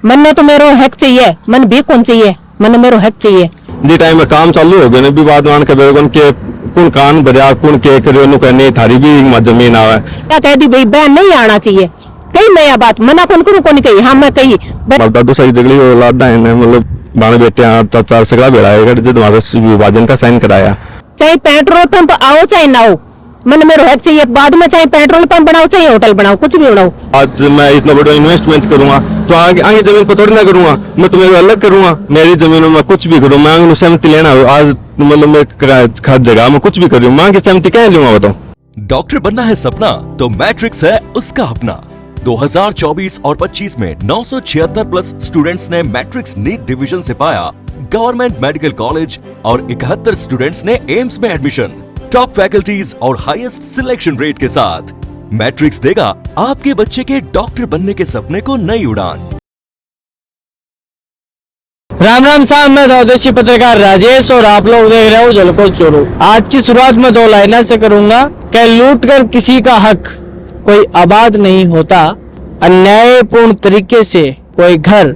मन तो मेरो हक चाहिए, मन भी कौन चाहिए, मन मेरो हक चाहिए। जी टाइम में काम चालू हो गए भी बात मान के बेगन के कौन कान भरिया कौन के करियो नु कहने थारी भी जमीन आवे क्या कह दी भाई बहन नहीं आना चाहिए कही मैं यह बात मना कौन करूं कौन कही हाँ मैं कही दादू सही जगली औलाद है मतलब बाण बेटे चाचा सगड़ा बेड़ा है जब हमारे विभाजन का साइन कराया चाहे पेट्रोल पंप आओ चाहे ना हो मन में रोहक चाहिए बाद में चाहे पेट्रोल पंप बनाओ चाहे होटल बनाओ कुछ भी बनाओ। आज मैं इतना बड़ा इन्वेस्टमेंट करूंगा तो आगे जमीन को थोड़ी ना करूंगा मैं तुम्हें अलग करूंगा मेरी जमीन में कुछ भी करूँ मैं सहमति लेना आज मतलब मैं जगह में कुछ भी कर रही हूँ मांग की सहमति क्या लूंगा बताओ। डॉक्टर बनना है सपना तो मैट्रिक्स है उसका अपना। 2024 और 25 में 976 प्लस स्टूडेंट्स ने मैट्रिक्स नीट डिवीजन से पाया गवर्नमेंट मेडिकल कॉलेज और 71 स्टूडेंट्स ने एम्स में एडमिशन। टॉप फैकल्टीज और हाईएस्ट सिलेक्शन रेट के साथ मैट्रिक्स देगा आपके बच्चे के डॉक्टर बनने के सपने को नई उड़ान। राम राम साहब, मैं स्वदेशी पत्रकार राजेश और आप लोग देख रहे हो झलको चोरो। आज की शुरुआत में 2 लाइनों से करूंगा कि लूट कर किसी का हक कोई आबाद नहीं होता, अन्यायपूर्ण तरीके से कोई घर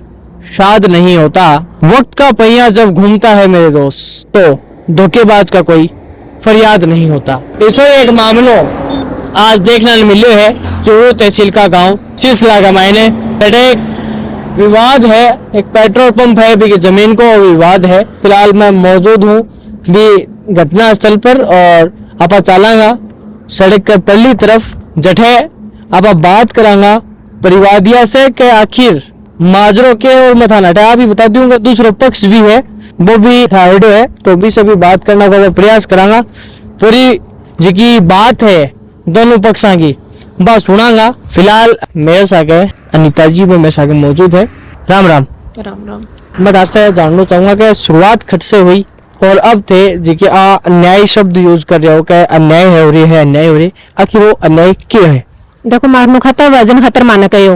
शाद नहीं होता, वक्त का पहिया जब घूमता है मेरे दोस्त तो धोखेबाज का कोई फरियाद नहीं होता। ऐसा एक मामलो आज देखने मिले है चोरो तहसील का गांव सिलसिला का मायने एक विवाद है, एक पेट्रोल पंप है भी जमीन को विवाद है। फिलहाल मैं मौजूद हूँ भी घटना स्थल पर और आप चलांगा सड़क के पहली तरफ जठे आप बात करांगा परिवादिया से के आखिर माजरों के और मथा नटा भी बता दूंगा। दूसरा पक्ष भी है वो भी हाइडो है तो भी सभी बात करना का प्रयास करांगा। पूरी जी बात है दोनों पक्षों की बात सुनांगा। फिलहाल मेरे साथ अनीता जी वो मेरे साथ मौजूद है। राम राम। राम राम। मैं आपसे जानना चाहूंगा कि शुरुआत खट से हुई और अब थे जी कि अन्याय शब्द यूज कर रहे हो कि अन्याय है हो रही है अन्याय हो रही, आखिर वो अन्याय क्यों है? देखो मारनो खाता वजन खतर माना कहो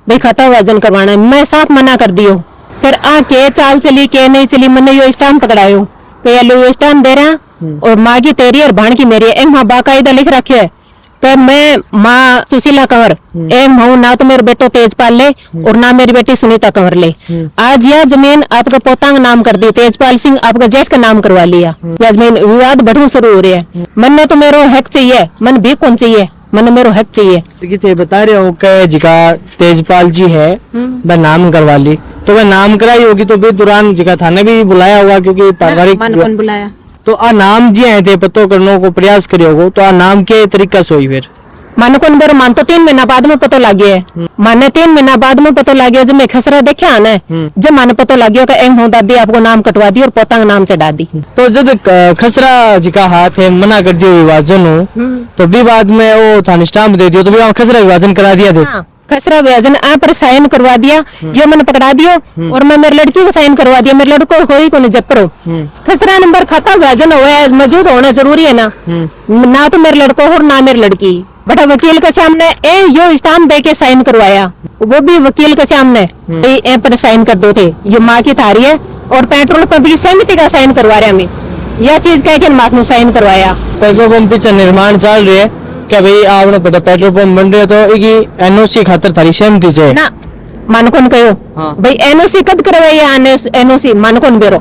भाई खाता वजन करवाना है मैं साफ मना कर दियो फिर के चाल चली के नहीं चली मैंने यो स्टाम्प पकड़ायो कि यो स्टाम्प दे रहा और माँ की तेरी और भाण की मेरी एक माँ बाकायदा लिख रखे है कि मैं माँ सुशीला कंवर एक हूँ ना तो मेरे बेटो तेजपाल ले और ना मेरी बेटी सुनीता कंवर ले। आज यह जमीन आपका पोतांग नाम कर दी, तेजपाल सिंह आपका जेठ का नाम करवा लिया। यह जमीन विवाद बढ़ू शुरू हो रही है। मन तो मेरो हक चाहिए, मन भी कौन चाहिए, मन मेरो हक चाहिए। थे बता रहे हो कि जिका तेजपाल जी है वह नाम करवा ली तो वह नाम कराई होगी तो भी दौरान जिका थाने भी बुलाया होगा क्योंकि पारिवारिक बुलाया तो आ नाम जी आए थे पतो करने को प्रयास करियो हो तो आ नाम के तरीका से हुई फिर मानो कौन बेरो मान तो 3 महीना बाद में पता लग गया है माने 3 महीना बाद में पता लग गया जब मैं खसरा देखा आना है जब माने पता लग गया कि एंग हो दादी आपको नाम कटवा दी और पोतांग नाम चढ़ा दी। तो जब खसरा जी का हाथ है मना कर दियो विभाजन हो तो भी बाद में वो थाने स्टाम्प दे दियो तो भी खसरा विभाजन करा दिया थे। खसरा विभाजन आप पर साइन करवा दिया यो मैंने पकड़ा दियो और मैं मेरे लड़की को साइन करवा दिया मेरे लड़को कोई को नहीं जपरो खसरा नंबर खाता विभाजन हुआ मौजूद होना जरूरी है ना तो मेरे लड़को और ना मेरी लड़की बटा वकील के सामने यो स्टाम्प दे के साइन करवाया वो भी वकील के सामने ए पर साइन कर दो थे ये माँ की थारी है और पेट्रोल पंप की सहमति का साइन करवा रहे हमें यह चीज कह के माँ साइन करवाया। पेट्रोल पंप पीछे निर्माण चल रही है क्या भाई आपने पता पेट्रोल पंप बन रहे तो एनओसी खातर थारी सहमति से ना मान कौन कहो भाई एनओसी कद करवाई एनओसी मान कौन बेरो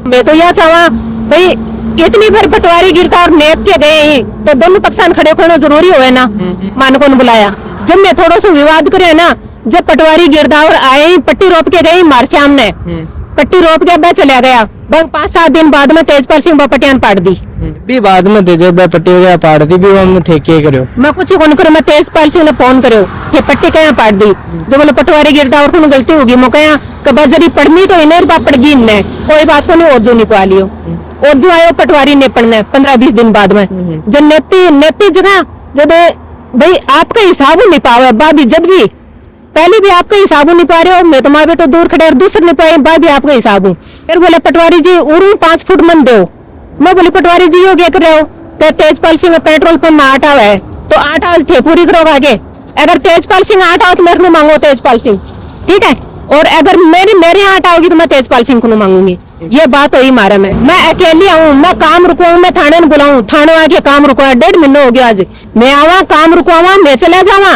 मैं तो यह चाहवा भाई इतनी भर पटवारी गिरता और नेप के गए तो दोनों पक्षान खड़े होना जरूरी हो ना मान कौन बुलाया जब मैं थोड़ा सा विवाद करे ना जब पटवारी गिरदा और आए पट्टी रोप के गई मार सामने पट्टी रोप के मैं चला गया 5-7 दिन बाद में तेजपाल सिंह पटियान पाट दी भी बाद में तेज पट्टी वगैरह पाट दी भी हमने थे के करो मैं कुछ कौन करो मैं तेजपाल सिंह ने फोन करो कि पट्टी क्या पाट दी जब बोले पटवारी गिरदा और कौन गलती होगी मैं कहा कबाजरी पढ़नी तो इन्हें पड़ गई इन्हें कोई बात को नहीं ओजो नहीं पा लियो और जो आयो पटवारी ने पढ़ना 15-20 दिन बाद में जब नेपी जगह जब भाई आपका हिसाब नहीं पावे बाबी जब भी पहले भी आपका हिसाब नहीं पा रहे हो मैं तो माँ बेटो दूर खड़े और दूसरे नहीं पाए बा भी आपका हिसाब हूँ फिर बोले पटवारी जी उरू 5 फुट मन दो मैं बोली पटवारी जी यो क्या कर रहे हो तो तेजपाल सिंह पेट्रोल पंप में 8 आवा है तो 8 आज थे पूरी करोगे आगे अगर तेजपाल सिंह 8 आओ तो मेरे को मांगो तेजपाल सिंह ठीक है और अगर मेरे यहाँ 8 आओगी तो मैं तेजपाल सिंह को मांगूंगी। ये बात हुई मारा में मैं अकेली आऊँ मैं काम रुकवाऊँ मैं थाने बुलाऊँ थाने आके काम रुकवा 1.5 महीना हो गया आज मैं आवा काम रुकवावा मैं चला जावा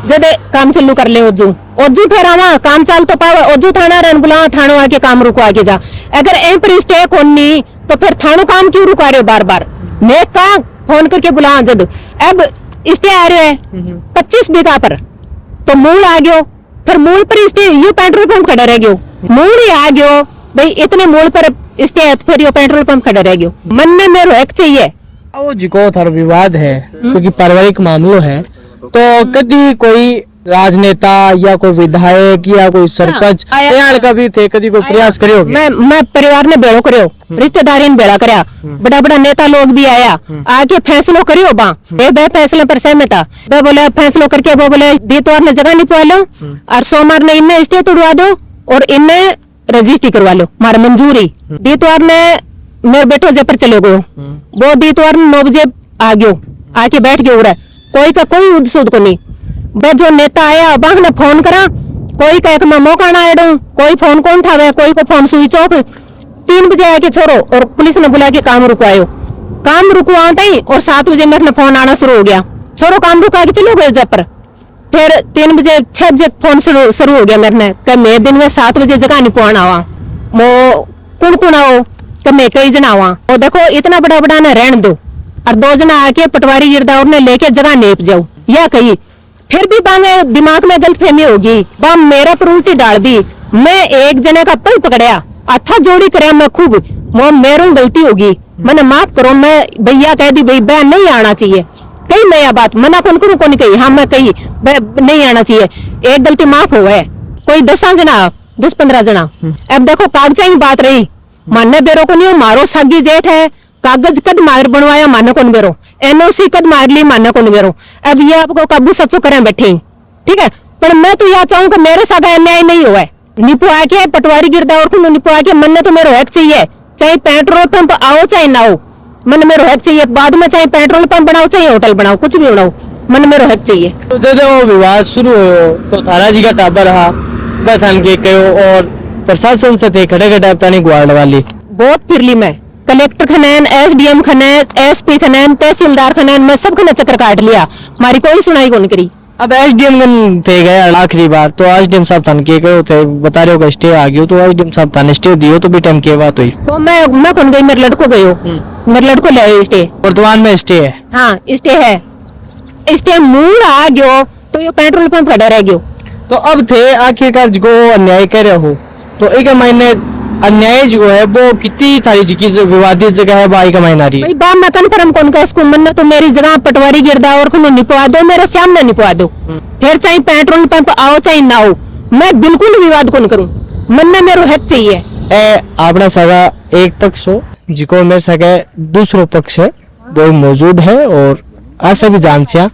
जब काम चालू कर ले ओजू ओजू फिर आवा काम चाल तो पावे ओजू थाना रन बुला थानो आके काम रुकवा के जा। अगर एम पर स्टे कोनी तो फिर थानो काम क्यों रुका रहे हो बार बार। मैं कहा फोन करके बुला जद अब स्टे आ रहे है 25 बीघा पर तो मूल आ गयो फिर मूल पर स्टे यू पेट्रोल पंप खड़ा रह गयो मूल ही आ गयो भाई इतने मूल पर स्टे है तो फिर यो पेट्रोल पंप खड़ा रह गयो। मन में मेरे हक चाहिए वो जिको थारो विवाद है क्योंकि पारिवारिक मामलो है तो कभी कोई राजनेता या कोई विधायक या कोई सरपंच आया। यहाँ का भी थे कभी कोई प्रयास करे होगे? मैं परिवार ने बेड़ो करो रिश्तेदारी ने बेड़ा करया बड़ा बड़ा नेता लोग भी आया आके फैसलो करियो बा बे फैसले पर सहमत था बे बोले फैसलो करके वो बोले दीतवार ने जगह नहीं लो और सोमवार ने इन्हें स्टे तोड़वा दो और इन्हें रजिस्ट्री करवा लो मारा मंजूरी। दीतवार ने मेरे बेटो जयपुर चले गयो वो दीतवार 9 बजे आ गयो आके बैठ गयो उड़ा कोई का कोई उद्सुद को नहीं बे जो नेता आया बाह ने फोन करा कोई कहे कि मैं मौका ना आड़ू कोई फोन कौन उठावे कोई को फोन स्विच ऑफ 3 बजे आके छोड़ो और पुलिस ने बुला के काम रुकवायो काम रुकवाते ही और 7 बजे मेरे फोन आना शुरू हो गया छोरो काम रुका के चलो गए जयपुर फिर 3 बजे 6 बजे फोन शुरू हो गया मेरे ने कि मैं दिन में 7 बजे जगह नहीं पहुंच आवा मो कुण आओ कि मैं कई जना आवा और देखो इतना बड़ा बड़ा ने रहन दो और 2 जना आके पटवारी गिरदावर ने लेके जगह नेप जाओ या कही फिर भी बांगे दिमाग में गलतफहमी होगी बा मेरा पर उल्टी डाल दी मैं एक जने का पल पकड़या अच्छा जोड़ी करया मैं खूब वो मेरू गलती होगी मैंने माफ करो मैं भैया कह दी भाई बहन नहीं आना चाहिए कही मैं यह बात मना कौन करूँ कौन कही हाँ मैं कही नहीं आना चाहिए एक गलती माफ हो है कोई 10 जना 10-15 जना अब देखो कागजा की बात रही मानने बेरो को नहीं हो मारो सागी जेठ है कागज कद मार बनवाया मानो कौन बेरो एनओसी कद मार ली मानो कौन बेरो अब ये आपको काबू सचो करें बैठे ठीक है पर मैं तो यह चाहूँ कि मेरे साथ अन्याय नहीं हुआ है निपुआ के पटवारी गिरदावर को निपुआ के मन ने तो मेरे हक चाहिए चाहे पेट्रोल पंप आओ चाहे ना हो मन मेरे हक चाहिए बाद में चाहे पेट्रोल पंप बनाओ चाहे होटल बनाओ कुछ भी बनाओ मन मेरे हक चाहिए। तो जब वो विवाद शुरू हो तो थाना जी का टाबर रहा बथान के कहो और प्रशासन से थे खड़े खड़े अपनी ग्वाड़ वाली बहुत फिरली मैं कलेक्टर खनैन एसडीएम खनैन एसपी खनैन तहसीलदार खनैन मैं सब खने चक्कर काट लिया मारी कोई सुनाई कौन करी। अब एसडीएम थे गए आखिरी बार तो एसडीएम साहब थाने के गए थे बता रहे हो स्टे आ गयो तो एसडीएम साहब थाने स्टे दियो तो भी टाइम की बात हुई तो मैं कौन गई मेरे लड़को गयो मेरे लड़को ले आयो स्टे वर्तमान में स्टे है हाँ स्टे है स्टे मूल आ गयो तो ये पेट्रोल पंप खड़ा रह गयो। तो अब थे आखिरकार जो अन्याय कर रहे हो तो एक महीने अन्याय जो है वो कितनी थारी जी की विवादित जगह है बाई का महीना रही भाई बा मैं कन्फर्म कौन का इसको मन तो मेरी जगह पटवारी गिरदावर को निपवा दो मेरे सामने निपवा दो फिर चाहे पेट्रोल पंप आओ चाहे ना हो मैं बिल्कुल विवाद कौन करूं मन में मेरे हक चाहिए। अपना सगा एक पक्ष हो जिको में सगा दूसरो पक्ष है वो मौजूद है और ऐसा भी जान से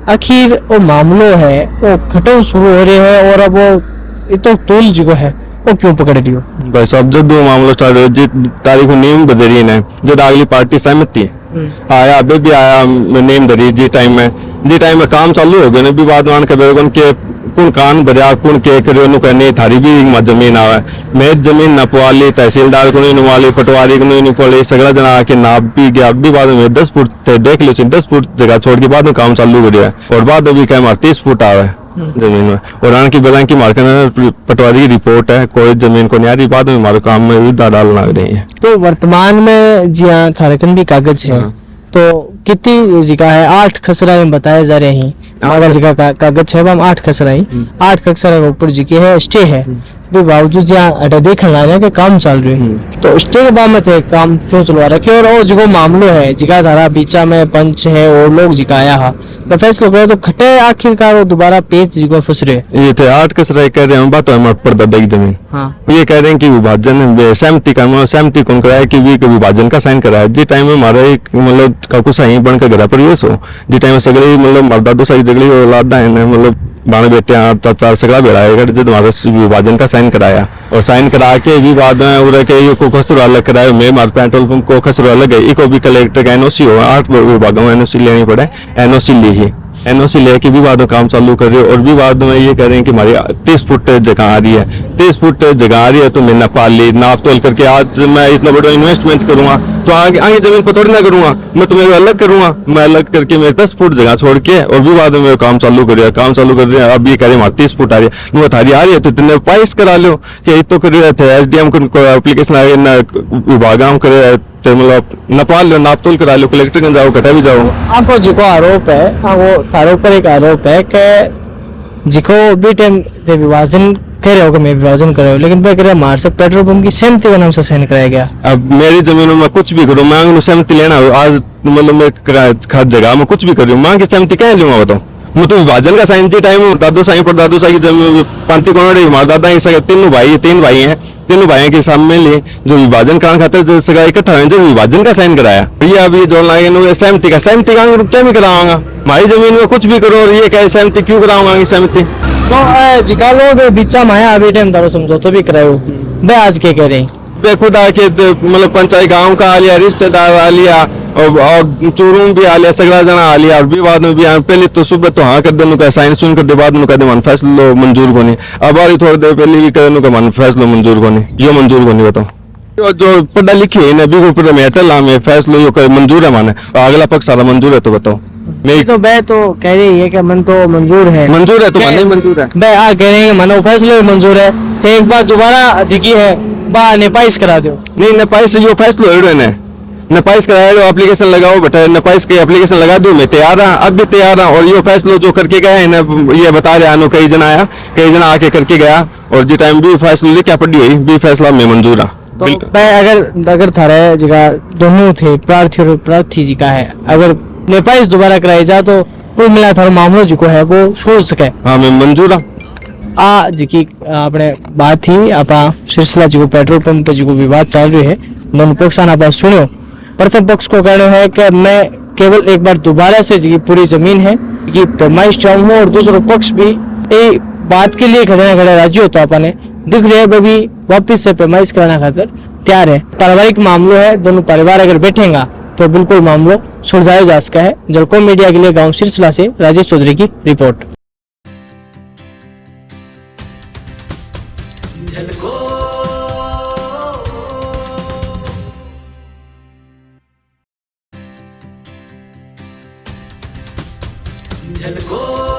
आखिर वो मामलो है वो खटो शुरू हो रहे हैं और अब वो इतो टोल जो है वो क्यों पकड़ रही हो भाई साहब जब दो मामला स्टार्ट हो जिस तारीख को नेम बदली ने जब अगली पार्टी सहमत थी आया अबे भी आया नेम धरी जी टाइम में काम चालू हो गए भी बाद मान के के कौन कान भरिया कौन के करियो नु कहने थारी भी जमीन आवे मैं जमीन न पवाली तहसीलदार को नहीं नवाली पटवारी को नहीं पवाली सगला जना आके नाप भी गया भी बाद में 10 फुट देख लो 10 फुट जगह छोड़ के बाद में काम चालू हो गया और बाद अभी क्या मार 30 फुट आवे जमीन में और आन की बेला की मार्केट पटवारी की रिपोर्ट है कोई जमीन को नहीं आ रही बाद में हमारे काम में भी डाल लग रही है। तो वर्तमान में जी हाँ थारकन भी कागज है तो कितनी जगह है 8 खसरा में बताए जा रहे हैं अगर जगह का कागज है हम 8 खसरा ही 8 खसरा के ऊपर जी है स्टे है तो बावजूद जहाँ अटा देखना है कि काम चल रहे हैं तो स्टे के बाद में थे काम क्यों चलवा रखे और जो मामलो है जिका धारा बीचा में पंच है और लोग जिकाया है तो फैसला करे तो खटे आखिरकार वो दोबारा पेच जिको फंस रहे ये थे 8 कसरा कह रहे हैं बात हमारे परदादा की जमीन ये कह रहे हैं कि विभाजन सहमति कौन कराया कि विभाजन का साइन कराया जी टाइम में हमारा एक मतलब काकू सही बनकर घर पर ये सो जी टाइम में सगली मतलब मरदादो सही जगली औलादा है मतलब बाण बेटे चाचा सगला बेड़ा है जब हमारे विभाजन का साइन कराया और साइन करा के भी बाद में उधर के ये को खसरो अलग कराया मैं मार पेट्रोल पंप को खसरो अलग है इको भी कलेक्टर का एनओसी हो 8 विभागों में एनओसी लेनी पड़े एनओसी ली ही एनओसी लेके विवाद में काम चालू कर रहे हो, और विवाद में ये कह रहे हैं कि हमारी 30 फुट जगह आ रही है, 30 फुट जगह आ रही है तो मैं नापाल ली, नाप तोल करके आज मैं इतना बड़ा इन्वेस्टमेंट करूंगा तो आगे आगे जमीन को थोड़ी ना करूंगा, मैं तुम्हें अलग करूंगा, मैं अलग करके मैं 10 फुट जगह छोड़ के और विवाद में काम चालू कर रहे हैं, काम चालू कर रहे हैं। अब ये कह रहे हैं 30 फुट आ रही है, वो थारी आ रही है तो इतने पाइस करा लो कि तो कर रहे थे एसडीएम को एप्लीकेशन आगे ना विभाग करे तो मतलब नपाल लो, नाप तोल करा लो, कलेक्टर के जाओ, कटा भी जाओ। आपको जिको आरोप है वो थारो पर एक आरोप है कि जिको भी टाइम से विभाजन कह रहे हो कि मैं विभाजन कर रहा हूँ, लेकिन कह रहे मार से पेट्रोल पंप की सहमति के नाम से साइन कराया गया। अब मेरी जमीनों में कुछ भी करूँ, मैं सहमति लेना आज मतलब मैं खाद जगह में कुछ भी कर रही हूँ, मांग की सहमति क्या लूंगा बताओ। मैं तो विभाजन का साइन जी टाइम दादू साई पर दादू साई की जमीन पांती कोनोड़े हमारे दादा की सगा तीन भाई हैं, तीनों भाइयों के सामने लिए जो विभाजन कराने खाते जो सगा इकट्ठा हुए जो विभाजन का साइन कराया, ये अब ये जोड़ना है सहमति का क्या भी कराऊंगा, हमारी जमीन में कुछ भी करो और ये क्या सहमति क्यों कराऊंगा सहमति। तो जिका लोग बीचा माया अभी टाइम तारो समझौता भी करायो बे आज के कह रहे हैं खुदा के मतलब पंचायत गांव का आ लिया, रिश्तेदार आ लिया और चोरूम भी आ लिया, सगड़ा जना आ लिया और विवाद में भी आ, पहले तो सुबह तो हाँ कर देनु का साइन सुन कर दे बाद में कहते मन फैसलो मंजूर को नहीं, अब आ रही थोड़ी देर पहले भी कहने का मन फैसलो मंजूर को नहीं, यो मंजूर को नहीं बताओ जो पढ़ा लिखी है ना बिल्कुल मेटल में फैसलो यो मंजूर है माने अगला पक्ष सारा मंजूर है तो बताओ। नहीं तो बे तो कह रही है कि मन तो मंजूर है तो माने मंजूर है बे आ कह रहे हैं मनो फैसलो मंजूर है, तो एक बार दोबारा जिकी है बा नेपाइस करा दो। नहीं नेपाइस यो फैसलो है ने नेपाइस कराया दो, एप्लीकेशन लगाओ बेटा, नेपाइस की एप्लीकेशन लगा दो, मैं तैयार हूँ, अब भी तैयार हूँ। और ये फैसलो जो करके गया है ना ये बता रहे आनो कई जना आया, कई जना आके करके गया और जिस टाइम भी फैसलो लेके पड़ी हुई भी फैसला में मंजूर है। तो अगर थारे जगह दोनों थे प्रार्थी और प्रार्थी जी का है, अगर नेपाइस दोबारा कराई जा तो कुल मिला थारो मामलो जो है वो छोड़ सके। हाँ मैं मंजूर हूँ। आ जी अपने बात थी अपना सिलसिला जो पेट्रोल पंप पे जो विवाद चल रही है, दोनों पक्ष आप सुनो। प्रथम पक्ष को कहना है कि मैं केवल एक बार दोबारा से जी पूरी जमीन है कि पैमाइश चाहूँ और दूसरा पक्ष भी ये बात के लिए खड़े खड़े राजी होता अपने दिख रहे है भी वापिस से पैमाइश कराना खातर तैयार है। पारिवारिक मामलो है, दोनों परिवार अगर बैठेगा तो बिल्कुल मामलो सुलझाया जा सका है। जलको मीडिया के लिए गांव सिलसिला से राजेश चौधरी की रिपोर्ट। झलको